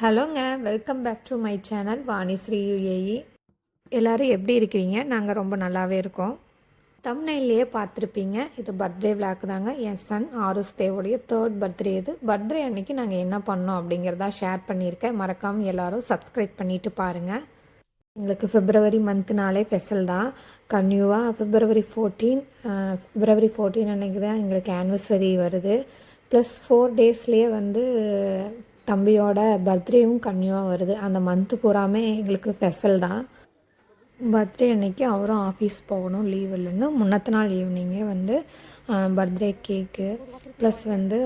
ஹலோங்க, welcome back to my channel Vanishree UAE. எல்லோரும் எப்படி இருக்கிறீங்க? நாங்கள் ரொம்ப நல்லாவே இருக்கோம். தம்ப்நெயில்லையே பார்த்துருப்பீங்க, இது பர்த்டே விளாக் தாங்க. என் சன் ஆருஸ் தேவோடைய 3rd பர்த்டே. இது பர்த்டே அன்னைக்கு நாங்கள் என்ன பண்ணோம் அப்படிங்கிறதா ஷேர் பண்ணியிருக்கேன். மறக்காமல் எல்லோரும் சப்ஸ்கிரைப் பண்ணிவிட்டு பாருங்கள். எங்களுக்கு February மந்த்னாலே ஸ்பெஷல் தான். கன்யூவாக February 14 அன்னைக்கு தான் எங்களுக்கு ஆனிவர்சரி வருது. ப்ளஸ் 4 டேஸ்லேயே வந்து தம்பியோட பர்த்டேவும் கன்னியூவாக வருது. அந்த மந்த்து பூராமே எங்களுக்கு ஸ்பெஷல் தான். பர்த்டே அன்னைக்கு அவரும் ஆஃபீஸ் போகணும், லீவ் இல்லைன்னு முன்னத்த நாள் ஈவினிங்கே வந்து பர்த்டே கேக்கு ப்ளஸ் வந்து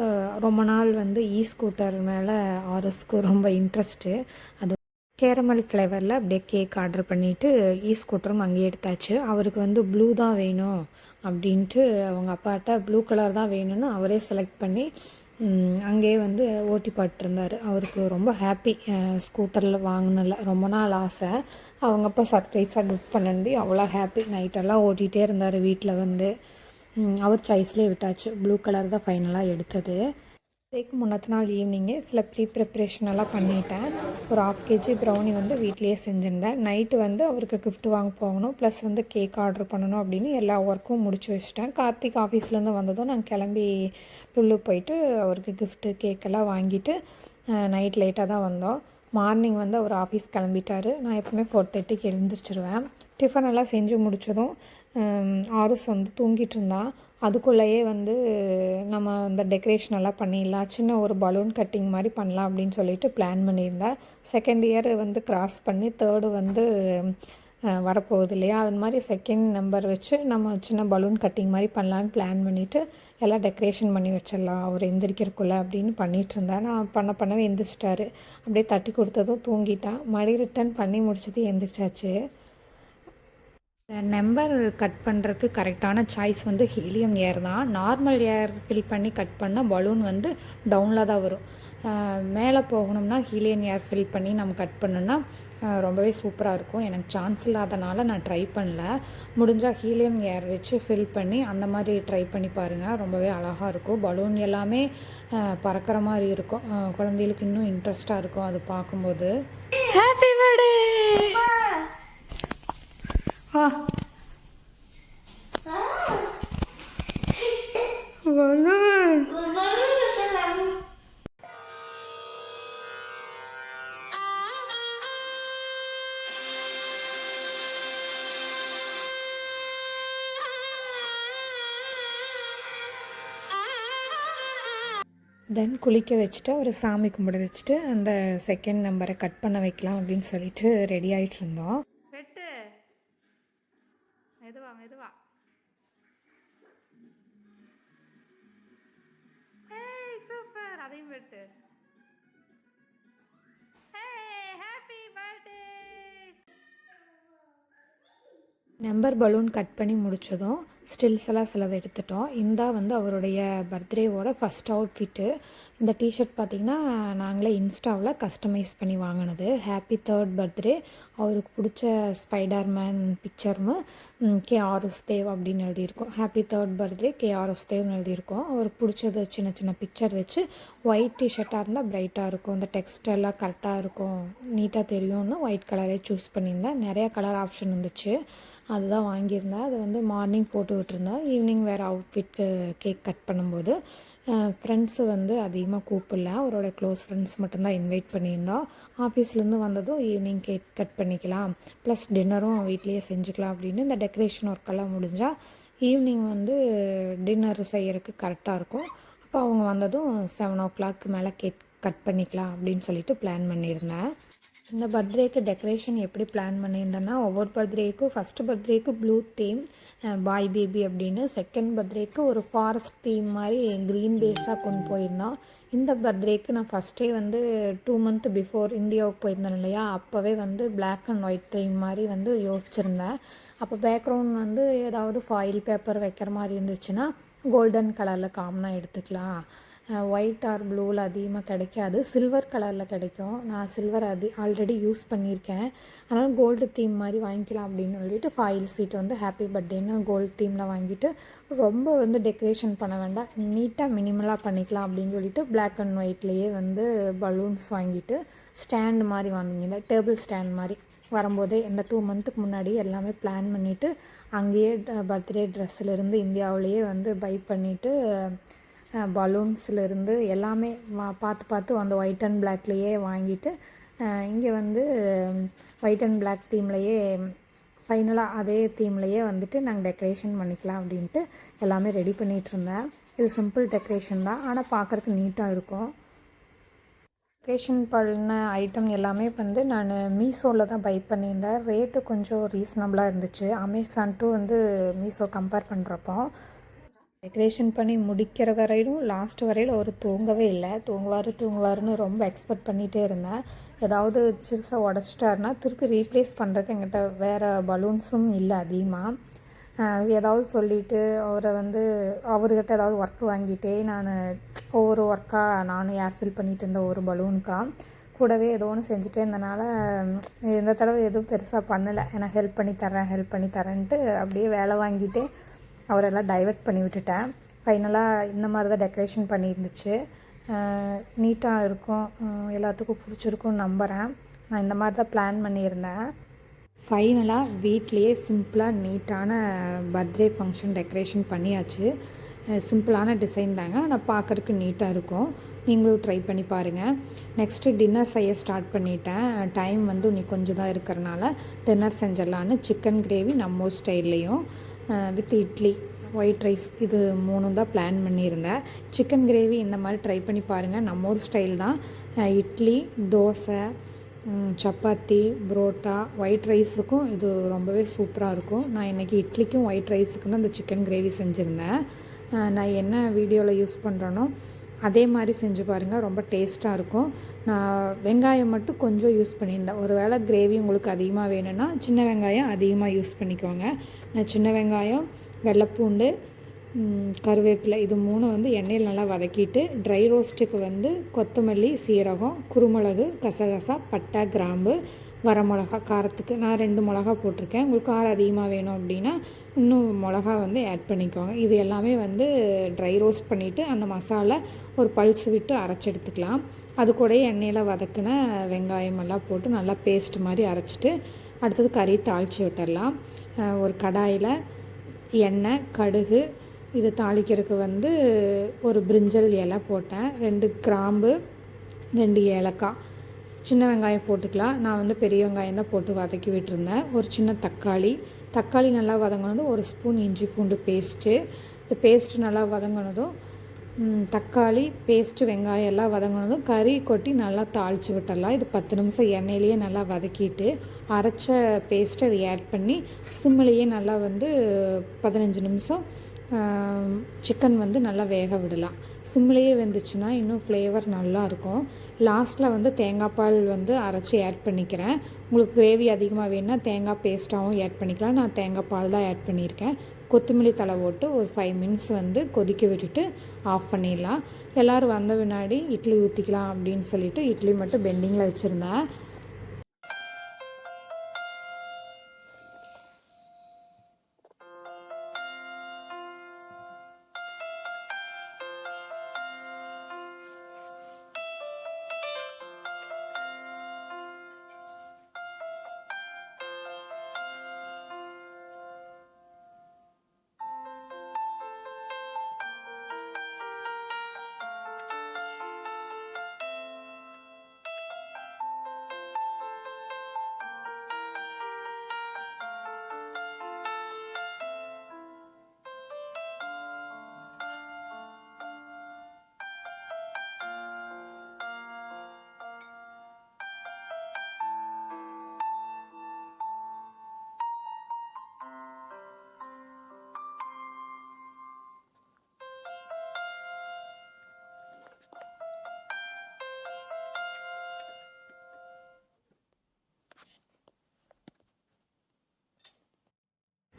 ரொம்ப நாள் வந்து ஸ்கூட்டர் மேலே ஆர்எஸ்க்கு ரொம்ப இன்ட்ரெஸ்ட்டு. அது கேரமல் ஃப்ளேவரில் அப்படியே கேக் ஆர்டர் பண்ணிவிட்டு ஸ்கூட்டரும் அங்கேயே எடுத்தாச்சு. அவருக்கு வந்து ப்ளூ தான் வேணும் அப்படின்ட்டு அவங்க அப்பாட்ட ப்ளூ கலர் தான் வேணும்னு அவரே செலக்ட் பண்ணி அங்கேயே வந்து ஓட்டி பார்த்துருந்தார். அவருக்கு ரொம்ப ஹாப்பி. ஸ்கூட்டரில் வாங்கினல ரொம்ப நாள் ஆசை. அவங்க அப்பா சர்ப்ரைஸாக கிஃப்ட் பண்ணி அவ்வளோ ஹாப்பி. நைட்டெல்லாம் ஓட்டிகிட்டே இருந்தார் வீட்டில் வந்து. அவர் சாய்ஸ்லேயே விட்டாச்சு. ப்ளூ கலர் தான் ஃபைனலாக எடுத்தது. கேக்கு முன்னத்த நாள் ஈவினிங்கே சில ப்ரிப்ரேஷன் எல்லாம் பண்ணிட்டேன். ஒரு 1/2 kg ப்ரௌனி வந்து வீட்லேயே செஞ்சுருந்தேன். நைட்டு வந்து அவருக்கு கிஃப்ட் வாங்க போகணும், ப்ளஸ் வந்து கேக் ஆர்டர் பண்ணணும் அப்படின்னு எல்லா ஒர்க்கும் முடிச்சு வச்சிட்டேன். கார்த்திக் ஆஃபீஸ்லேருந்து வந்ததும் நாங்கள் கிளம்பி லுல்லு போயிட்டு அவருக்கு கிஃப்ட்டு கேக்கெல்லாம் வாங்கிட்டு நைட் லேட்டாக தான் வந்தோம். மார்னிங் வந்து அவர் ஆஃபீஸ் கிளம்பிட்டார். நான் எப்பவுமே 4:30க்கு எழுந்திரிச்சிருவேன். டிஃபன் எல்லாம் செஞ்சு முடித்ததும் ஆருஸ் வந்து தூங்கிட்டு இருந்தான். அதுக்குள்ளேயே வந்து நம்ம இந்த டெக்கரேஷன் எல்லாம் பண்ணிடலாம், சின்ன ஒரு பலூன் கட்டிங் மாதிரி பண்ணலாம் அப்படின்னு சொல்லிட்டு பிளான் பண்ணியிருந்தேன். 2nd இயர் வந்து கிராஸ் பண்ணி 3rd வந்து வரப்போகுது இல்லையா, அது மாதிரி 2nd நம்பர் வச்சு நம்ம சின்ன பலூன் கட்டிங் மாதிரி பண்ணலான்னு பிளான் பண்ணிவிட்டு எல்லாம் டெக்கரேஷன் பண்ணி வச்சிடலாம் அவர் எந்திரிக்கிறக்குள்ளே அப்படின்னு பண்ணிகிட்டு இருந்தேன். நான் பண்ணவே எந்திரிச்சிட்டாரு. அப்படியே தட்டி கொடுத்ததும் தூங்கிட்டான். மறுபடியும் ரிட்டன் பண்ணி முடிச்சது எந்திரிச்சாச்சு. நம்பர் கட் பண்ணுறதுக்கு கரெக்டான சாய்ஸ் வந்து ஹீலியம் ஏர் தான். நார்மல் ஏர் ஃபில் பண்ணி கட் பண்ணால் பலூன் வந்து டவுனில் தான் வரும். மேலே போகணும்னா ஹீலியம் ஏர் ஃபில் பண்ணி நம்ம கட் பண்ணோன்னா ரொம்பவே சூப்பராக இருக்கும். எனக்கு சான்ஸ் இல்லாதனால நான் ட்ரை பண்ணல. முடிஞ்சால் ஹீலியம் ஏர் வச்சு ஃபில் பண்ணி அந்த மாதிரி ட்ரை பண்ணி பாருங்கள். ரொம்பவே அழகாக இருக்கும். பலூன் எல்லாமே பறக்கிற மாதிரி இருக்கும். குழந்தைகளுக்கு இன்னும் இன்ட்ரெஸ்ட்டாக இருக்கும் அது பார்க்கும்போது. Happy birthday. தென் குளிக்க வச்சுட்டு ஒரு சாமி கும்பிட வச்சுட்டு அந்த 2nd நம்பரை கட் பண்ண வைக்கலாம் அப்படின்னு சொல்லிட்டு ரெடி ஆகிட்டு இருந்தோம். வெட்டு மெதுவா மெதுவா. Hey super. அதையும் வெட்டு. Happy birthday. Number balloon cut பண்ணி முடித்ததும் ஸ்டில்ஸ் எல்லாம் சிலதை எடுத்துட்டோம். இந்தா வந்து அவருடைய பர்த்டேவோட ஃபஸ்ட் அவுட்ஃபிட்டு. இந்த டிஷர்ட் பார்த்திங்கன்னா நாங்களே இன்ஸ்டாவில் கஸ்டமைஸ் பண்ணி வாங்கினது. Happy 3rd birthday. அவருக்கு பிடிச்ச ஸ்பைடர்மேன் பிக்சர்னு ஆருஸ் தேவ் அப்படின்னு எழுதியிருக்கோம். ஹாப்பி 3rd பர்த்டே ஆருஸ் தேவ்னு எழுதியிருக்கோம். அவருக்கு பிடிச்சது சின்ன சின்ன பிக்சர் வச்சு ஒயிட் டிஷர்ட்டாக இருந்தால் ப்ரைட்டாக இருக்கும், இந்த டெக்ஸ்டெல்லாம் கரெக்டாக இருக்கும், நீட்டாக தெரியும்னு ஒயிட் கலரே சூஸ் பண்ணியிருந்தேன். நிறையா கலர் ஆப்ஷன் இருந்துச்சு, அதுதான் வாங்கியிருந்தேன். அது வந்து மார்னிங் போட்டு விட்டுருந்தேன். ஈவினிங் வேறு அவுட்ஃபிட்க்கு கேக் கட் பண்ணும்போது ஃப்ரெண்ட்ஸு வந்து அதிகமாக கூப்பிடல, அவரோட க்ளோஸ் ஃப்ரெண்ட்ஸ் மட்டும்தான் இன்வைட் பண்ணியிருந்தோம். ஆஃபீஸ்லேருந்து வந்ததும் ஈவினிங் கேக் கட் பண்ணிக்கலாம், ப்ளஸ் டின்னரும் வீட்லேயே செஞ்சுக்கலாம் அப்படின்னு இந்த டெக்கரேஷன் ஒர்க்கெல்லாம் முடிஞ்சால் ஈவினிங் வந்து டின்னர் செய்கிறதுக்கு கரெக்டாக இருக்கும். அப்போ அவங்க வந்ததும் 7 o'clock மேலே கேக் கட் பண்ணிக்கலாம் அப்படின்னு சொல்லிட்டு பிளான் பண்ணியிருந்தேன். இந்த பர்த்டேக்கு டெக்கரேஷன் எப்படி பிளான் பண்ணியிருந்தேன்னா, ஒவ்வொரு பர்த்டேக்கும் ஃபஸ்ட்டு பர்த்டேக்கு ப்ளூ தீம் பாய் பேபி அப்படின்னு, 2nd பர்த்டேக்கு ஒரு ஃபாரஸ்ட் தீம் மாதிரி க்ரீன் பேஸாக கொண்டு போயிருந்தோம். இந்த பர்த்டேக்கு நான் ஃபஸ்ட்டே வந்து 2 month பிஃபோர் இந்தியாவுக்கு போயிருந்தேன் இல்லையா, அப்போவே வந்து பிளாக் அண்ட் ஒயிட் தீம் மாதிரி வந்து யோசிச்சுருந்தேன். அப்போ பேக்ரவுண்ட் வந்து ஏதாவது ஃபாயில் பேப்பர் வைக்கிற மாதிரி இருந்துச்சுன்னா கோல்டன் கலரில் காமனாக எடுத்துக்கலாம் ஒயிட் ஆர் ப்ளூவில் அதிகமாக கிடைக்காது, சில்வர் கலரில் கிடைக்கும். நான் சில்வர் ஆல்ரெடி யூஸ் பண்ணியிருக்கேன். அதனால் கோல்டு தீம் மாதிரி வாங்கிக்கலாம் அப்படின்னு சொல்லிட்டு ஃபாயில் சீட் வந்து ஹாப்பி பர்த்டேன்னு கோல்டு தீமில் வாங்கிட்டு ரொம்ப வந்து டெக்கரேஷன் பண்ண வேண்டாம், நீட்டாக மினிமலாக பண்ணிக்கலாம் அப்படின்னு சொல்லிட்டு பிளாக் அண்ட் ஒயிட்லேயே வந்து பலூன்ஸ் வாங்கிட்டு ஸ்டாண்டு மாதிரி வாங்கினேன், டேபிள் ஸ்டாண்ட் மாதிரி. வரும்போதே இந்த 2 மந்த்துக்கு முன்னாடி எல்லாமே பிளான் பண்ணிவிட்டு அங்கேயே பர்த்டே ட்ரெஸ்ஸிலேருந்து இந்தியாவிலேயே வந்து பை பண்ணிவிட்டு பலூன்ஸ்லேருந்து எல்லாமே பார்த்து பார்த்து அந்த ஒயிட் அண்ட் பிளாக்லேயே வாங்கிட்டு இங்கே வந்து ஒயிட் அண்ட் பிளாக் தீம்லேயே ஃபைனலாக அதே தீம்லேயே வந்துட்டு நாங்கள் டெக்கரேஷன் பண்ணிக்கலாம் அப்படின்ட்டு எல்லாமே ரெடி பண்ணிகிட்ருந்தேன். இது சிம்பிள் டெக்கரேஷன் தான், ஆனால் பார்க்குறக்கு நீட்டாக இருக்கும். டெக்கரேஷன் பண்ண ஐட்டம் எல்லாமே வந்து நான் மீஷோவில் தான் பை பண்ணியிருந்தேன். ரேட்டு கொஞ்சம் ரீசனபிளாக இருந்துச்சு அமேசான் டு வந்து மீஷோ கம்பேர் பண்ணுறப்போ. டெக்கரேஷன் பண்ணி முடிக்கிற வரையிலும் லாஸ்ட் வரையில் அவர் தூங்கவே இல்லை. தூங்குவாருன்னு ரொம்ப எக்ஸ்பெக்ட் பண்ணிகிட்டே இருந்தேன். ஏதாவது சிறுசாக உடச்சிட்டாருனா திருப்பி ரீப்ளேஸ் பண்ணுறதுக்கு என்கிட்ட வேறு பலூன்ஸும் இல்லை அதிகமாக. ஏதாவது சொல்லிவிட்டு அவரை வந்து அவர்கிட்ட ஏதாவது ஒர்க் வாங்கிட்டே நான் ஒவ்வொரு ஒர்க்காக நானும் ஏர்ஃபில் பண்ணிகிட்டு இருந்தேன் ஒரு பலூனுக்காக. கூடவே ஏதோ ஒன்று செஞ்சுட்டே இருந்தனால இந்த தடவை எதுவும் பெருசாக பண்ணலை. எனக்கு ஹெல்ப் பண்ணி தரேன்ட்டு அப்படியே வேலை வாங்கிட்டே அவரெல்லாம் டைவர்ட் பண்ணி விட்டுட்டேன். ஃபைனலாக இந்த மாதிரி தான் டெக்கரேஷன் பண்ணியிருந்துச்சு. நீட்டாக இருக்கும், எல்லாத்துக்கும் பிடிச்சிருக்கும்னு நம்புகிறேன். நான் இந்த மாதிரி தான் பிளான் பண்ணியிருந்தேன். ஃபைனலாக வீட்லேயே சிம்பிளாக நீட்டான பர்த்டே ஃபங்க்ஷன் டெக்கரேஷன் பண்ணியாச்சு. சிம்பிளான டிசைன் தாங்க, ஆனால் பார்க்குறதுக்கு நீட்டாக இருக்கும். நீங்களும் ட்ரை பண்ணி பாருங்கள். நெக்ஸ்ட்டு டின்னர் செய்ய ஸ்டார்ட் பண்ணிட்டேன். டைம் வந்து இன்னைக்கு கொஞ்சம் தான் இருக்கிறனால டின்னர் செஞ்சிடலான்னு சிக்கன் கிரேவி நம்ம ஊர் ஸ்டைல்லையும் வித் இட்லி ஒயிட் ரைஸ் இது 3 தான் பிளான் பண்ணியிருந்தேன். சிக்கன் கிரேவி இந்த மாதிரி ட்ரை பண்ணி பாருங்கள், நம்ம ஊர் ஸ்டைல் தான். இட்லி, தோசை, சப்பாத்தி, புரோட்டா, ஒயிட் ரைஸுக்கும் இது ரொம்பவே சூப்பராக இருக்கும். நான் இன்றைக்கி இட்லிக்கும் ஒயிட் ரைஸுக்கும் தான் இந்த சிக்கன் கிரேவி செஞ்சுருந்தேன். நான் என்ன வீடியோவில் யூஸ் பண்ணுறேனோ அதே மாதிரி செஞ்சு பாருங்கள், ரொம்ப டேஸ்ட்டாக இருக்கும். நான் வெங்காயம் மட்டும் கொஞ்சம் யூஸ் பண்ணியிருந்தேன். ஒரு வேளை கிரேவி உங்களுக்கு அதிகமாக வேணும்னா சின்ன வெங்காயம் அதிகமாக யூஸ் பண்ணிக்கோங்க. நான் சின்ன வெங்காயம், வெள்ளைப்பூண்டு, கருவேப்பிலை இது 3 வந்து எண்ணெயில் நல்லா வதக்கிட்டு ட்ரை ரோஸ்ட்டுக்கு வந்து கொத்தமல்லி, சீரகம், குருமிளகு, கசகசா, பட்டை, கிராம்பு, வரமிளகா, காரத்துக்கு நான் 2 மிளகா போட்டிருக்கேன். உங்களுக்கு காரம் அதிகமாக வேணும் அப்படின்னா இன்னும் மிளகா வந்து ஆட் பண்ணிக்கோங்க. இது எல்லாமே வந்து ட்ரை ரோஸ்ட் பண்ணிவிட்டு அந்த மசாலா ஒரு பல்ஸ் விட்டு அரைச்சி எடுத்துக்கலாம். அது கூட எண்ணெயில் வதக்கின வெங்காயம் எல்லாம் போட்டு நல்லா பேஸ்ட் மாதிரி அரைச்சிட்டு அடுத்தது கறி தாளித்து விட்டுடலாம். ஒரு கடாயில் எண்ணெய், கடுகு, இது தாளிக்கிறதுக்கு வந்து ஒரு பிரிஞ்சல் இலை போட்டேன், 2 கிராம்பு, 2 ஏலக்காய், சின்ன வெங்காயம் போட்டுக்கலாம். நான் வந்து பெரிய வெங்காயம் தான் போட்டு வதக்கி விட்டுருந்தேன். ஒரு சின்ன தக்காளி நல்லா வதங்கினதும் 1 ஸ்பூன் இஞ்சி பூண்டு பேஸ்ட்டு. இந்த பேஸ்ட்டு நல்லா வதங்கினதும் தக்காளி பேஸ்ட்டு, வெங்காயம் எல்லாம் வதங்கினதும் கறி கொட்டி நல்லா தாளித்து விட்டுடலாம். இது 10 நிமிஷம் எண்ணெயிலேயே நல்லா வதக்கிட்டு அரைச்ச பேஸ்ட்டு அதை ஆட் பண்ணி சிம்மிலேயே நல்லா வந்து 15 நிமிஷம் சிக்கன் வந்து நல்லா வேக விடலாம். சிம்மிலேயே வெந்துச்சுன்னா இன்னும் ஃப்ளேவர் நல்லாயிருக்கும். லாஸ்ட்டில் வந்து தேங்காய் பால் வந்து அரைச்சி ஆட் பண்ணிக்கிறேன். உங்களுக்கு கிரேவி அதிகமாக வேணுன்னா தேங்காய் பேஸ்ட்டாகவும் ஆட் பண்ணிக்கலாம். நான் தேங்காய் பால் தான் ஆட் பண்ணியிருக்கேன். கொத்தமல்லி தழை போட்டு ஒரு 5 மினிட்ஸ் வந்து கொதிக்க விட்டுட்டு ஆஃப் பண்ணிடலாம். எல்லோரும் வந்த பின்னாடி இட்லி ஊற்றிக்கலாம் அப்படின்னு சொல்லிட்டு இட்லி மட்டும் பெண்டிங்கில் வச்சுருந்தேன்.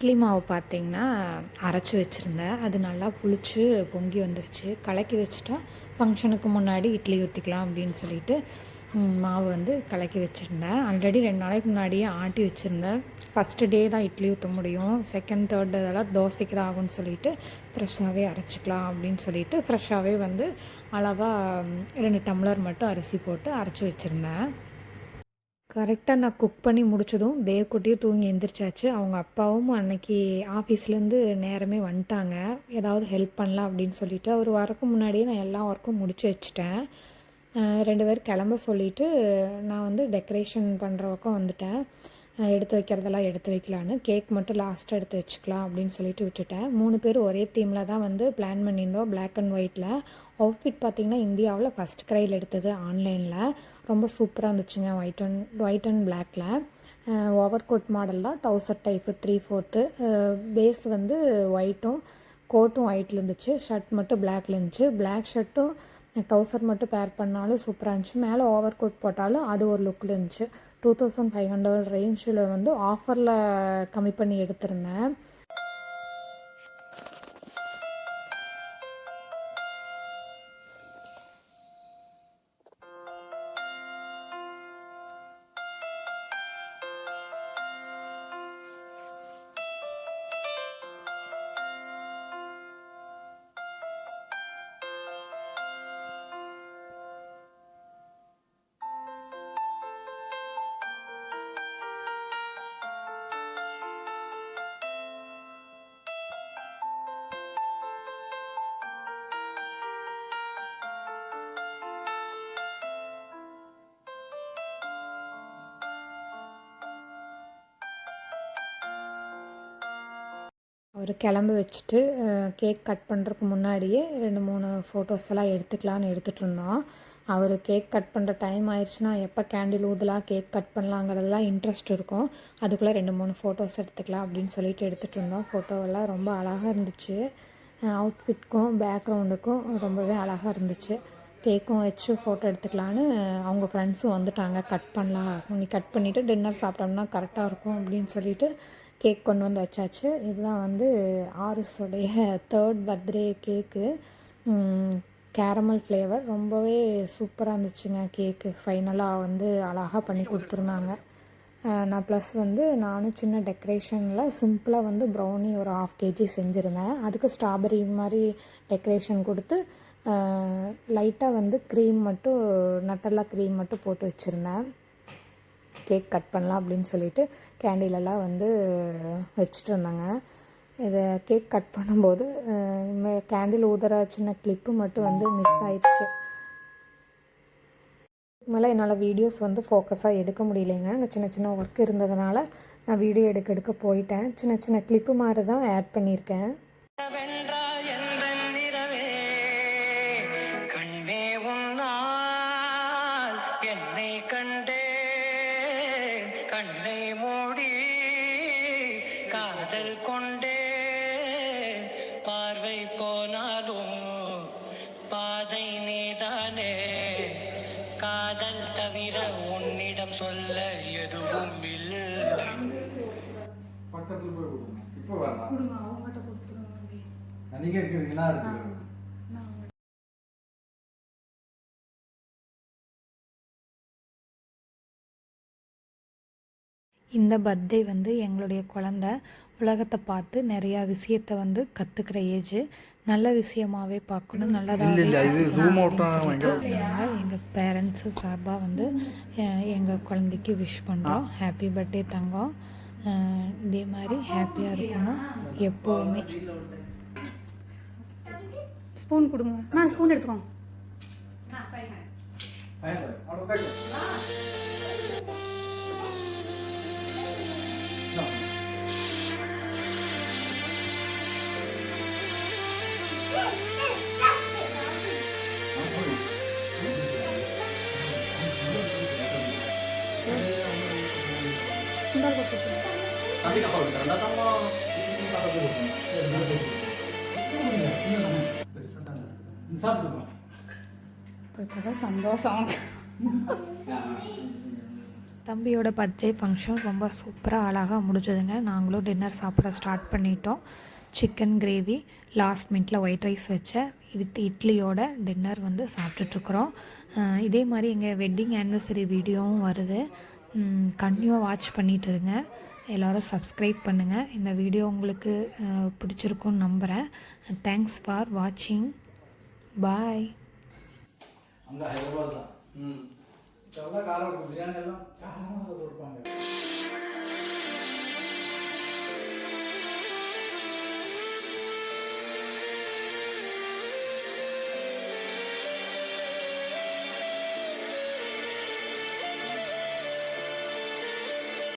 இட்லி மாவு பார்த்திங்கன்னா அரைச்சி வச்சுருந்தேன். அது நல்லா புளிச்சு பொங்கி வந்துருச்சு. கலக்கி வச்சுட்டா ஃபங்க்ஷனுக்கு முன்னாடி இட்லி ஊற்றிக்கலாம் அப்படின்னு சொல்லிட்டு மாவு வந்து கலக்கி வச்சுருந்தேன். ஆல்ரெடி 2 நாளைக்கு முன்னாடியே ஆட்டி வச்சுருந்தேன். ஃபஸ்ட்டு டே தான் இட்லி ஊற்ற முடியும், செகண்ட் தேர்ட் இதெல்லாம் தோசைக்கு தான் ஆகும்னு சொல்லிட்டு ஃப்ரெஷ்ஷாகவே அரைச்சிக்கலாம் அப்படின்னு சொல்லிட்டு ஃப்ரெஷ்ஷாகவே வந்து அளவாக 2 டம்ளர் மட்டும் அரிசி போட்டு அரைச்சி வச்சுருந்தேன். கரெக்டாக நான் குக் பண்ணி முடிச்சதும் தேவ்குட்டியும் தூங்கி எந்திரிச்சாச்சு. அவங்க அப்பாவும் அன்னைக்கு ஆஃபீஸ்லேருந்து நேரமே வந்துட்டாங்க. ஏதாவது ஹெல்ப் பண்ணலாம் அப்படின்னு சொல்லிட்டு அவர் வரக்கு முன்னாடியே நான் எல்லா ஒர்க்கும் முடிச்சு வச்சுட்டேன். 2 பேர் கிளம்ப சொல்லிவிட்டு நான் வந்து டெக்கரேஷன் பண்ணுற பக்கம் வந்துட்டேன். எடுத்து வைக்கிறதெல்லாம் எடுத்து வைக்கலான்னு. கேக் மட்டும் லாஸ்ட்டாக எடுத்து வச்சுக்கலாம் அப்படின்னு சொல்லிட்டு விட்டுட்டேன். 3 பேர் ஒரே தீமில் தான் வந்து பிளான் பண்ணியிருந்தோம், பிளாக் அண்ட் ஒயிட்டில். அவுட்ஃபிட் பார்த்திங்கன்னா இந்தியாவில் ஃபஸ்ட் க்ரையில் எடுத்தது ஆன்லைனில். ரொம்ப சூப்பராக இருந்துச்சுங்க. ஒயிட் அண்ட் பிளாக்கில். ஓவர் கோட் மாடல் தான், டவுசர் டைப்பு 3/4. பேஸ் வந்து ஒயிட்டும் கோட்டும் ஒயிட்டில் இருந்துச்சு. ஷர்ட் மட்டும் பிளாக்ல இருந்துச்சு. பிளாக் ஷர்ட்டும் டவுசர் மட்டும் பேர் பண்ணாலும் சூப்பராக இருந்துச்சு. மேலே ஓவர் கோட் போட்டாலும் அது ஒரு லுக்கில் இருந்துச்சு. 2500 ரேஞ்சில் வந்து ஆஃபரில் கம்மி பண்ணி எடுத்திருந்தேன். அவர் கிளம்ப வச்சுட்டு கேக் கட் பண்ணுறதுக்கு முன்னாடியே 2-3 ஃபோட்டோஸ் எல்லாம் எடுத்துக்கலான்னு எடுத்துகிட்டு இருந்தோம். அவர் கேக் கட் பண்ணுற டைம் ஆயிடுச்சுன்னா எப்போ கேண்டில் ஊதலாம், கேக் கட் பண்ணலாங்கிறதெல்லாம் இன்ட்ரெஸ்ட் இருக்கும். அதுக்குள்ளே 2-3 ஃபோட்டோஸ் எடுத்துக்கலாம் அப்படின்னு சொல்லிட்டு எடுத்துகிட்டு இருந்தோம். ஃபோட்டோவெல்லாம் ரொம்ப அழகாக இருந்துச்சு. அவுட்ஃபிட்க்கும் பேக்ரவுண்டுக்கும் ரொம்பவே அழகாக இருந்துச்சு. கேக்கும் வச்சு ஃபோட்டோ எடுத்துக்கலான்னு அவங்க ஃப்ரெண்ட்ஸும் வந்துட்டாங்க. கட் பண்ணலாம், நீ கட் பண்ணிவிட்டு டின்னர் சாப்பிட்டோம்னா கரெக்டாக இருக்கும் அப்படின்னு சொல்லிட்டு கேக் கொண்டு வந்து வச்சாச்சு. இதுதான் வந்து ஆருஷோடைய 3rd birthday cake. Caramel flavour. ரொம்பவே சூப்பராக இருந்துச்சுங்க கேக்கு. ஃபைனலாக வந்து அழகாக பண்ணி கொடுத்துருந்தாங்க. நான் ப்ளஸ் வந்து நானும் சின்ன டெக்கரேஷனில் சிம்பிளாக வந்து ப்ரௌனி ஒரு 1/2 kg செஞ்சுருந்தேன். அதுக்கு ஸ்ட்ராபெரி மாதிரி டெக்கரேஷன் கொடுத்து லைட்டாக வந்து க்ரீம் மட்டும், நட்டெல்லா க்ரீம் மட்டும் போட்டு வச்சுருந்தேன். கேக் கட் பண்ணலாம் அப்படின்னு சொல்லிட்டு கேண்டிலெல்லாம் வந்து வச்சுட்டு இருந்தாங்க. இதை கேக் கட் பண்ணும்போது கேண்டில் ஊதுற சின்ன கிளிப்பு மட்டும் வந்து மிஸ் ஆயிடுச்சு. மேலே என்னால் வீடியோஸ் வந்து ஃபோக்கஸாக எடுக்க முடியலைங்க. அங்கே சின்ன சின்ன ஒர்க் இருந்ததுனால நான் வீடியோ எடுக்க போயிட்டேன். சின்ன சின்ன கிளிப்பு மாதிரி தான் ஆட் பண்ணியிருக்கேன். கண்ணை மூடி காதல் கொண்டே பார்வை போனாலும் பாதை நீதானே, காதல் தவிர உன்னிடம் சொல்ல எதுவும் இல்லை. பக்கத்துல போய் கொடுங்க. இப்போ வரலாம். கொடுங்க, அவங்ககிட்ட கொடுத்துருங்க. நீங்க இருக்கிறீங்கன்னா எடுத்துக்கிறேன். இந்த பர்த்டே வந்து எங்களுடைய குழந்த உலகத்தை பார்த்து நிறையா விஷயத்தை வந்து கற்றுக்கிற ஏஜ். நல்ல விஷயமாகவே பார்க்கணும், நல்லதாக எங்கள் பேரண்ட்ஸு சார்பாக வந்து எங்கள் குழந்தைக்கு விஷ் பண்ணுறோம். ஹாப்பி பர்த்டே தங்கம். இதே மாதிரி ஹாப்பியாக இருக்கணும் எப்போவுமே. ஸ்பூன் கொடுங்க. நான் ஸ்பூன் எடுத்துக்கோங்க. இப்போதான் சந்தோஷம். தம்பியோட பர்த்டே ஃபங்க்ஷன் ரொம்ப சூப்பராக அழகாக முடிஞ்சதுங்க. நாங்களும் டின்னர் சாப்பிட ஸ்டார்ட் பண்ணிட்டோம். சிக்கன் கிரேவி, லாஸ்ட் மினிட்ல ஒயிட் ரைஸ் வச்ச வித் இட்லியோட டின்னர் வந்து சாப்பிட்டுட்ருக்குறோம். இதே மாதிரி எங்கள் வெட்டிங் ஆனிவர்சரி வீடியோவும் வருது. கண்டினியூவாக வாட்ச் பண்ணிட்டு இருங்க. எல்லோரும் சப்ஸ்கிரைப் பண்ணுங்கள். இந்த வீடியோ உங்களுக்கு பிடிச்சிருக்குன்னு நம்புகிறேன். தேங்க்ஸ் ஃபார் வாட்சிங். பாய். அங்கே ஹைதராபாத் தான். ம். எல்லாம் காரம் பிரியாணி எல்லாம் காரமாக கொடுப்பாங்க.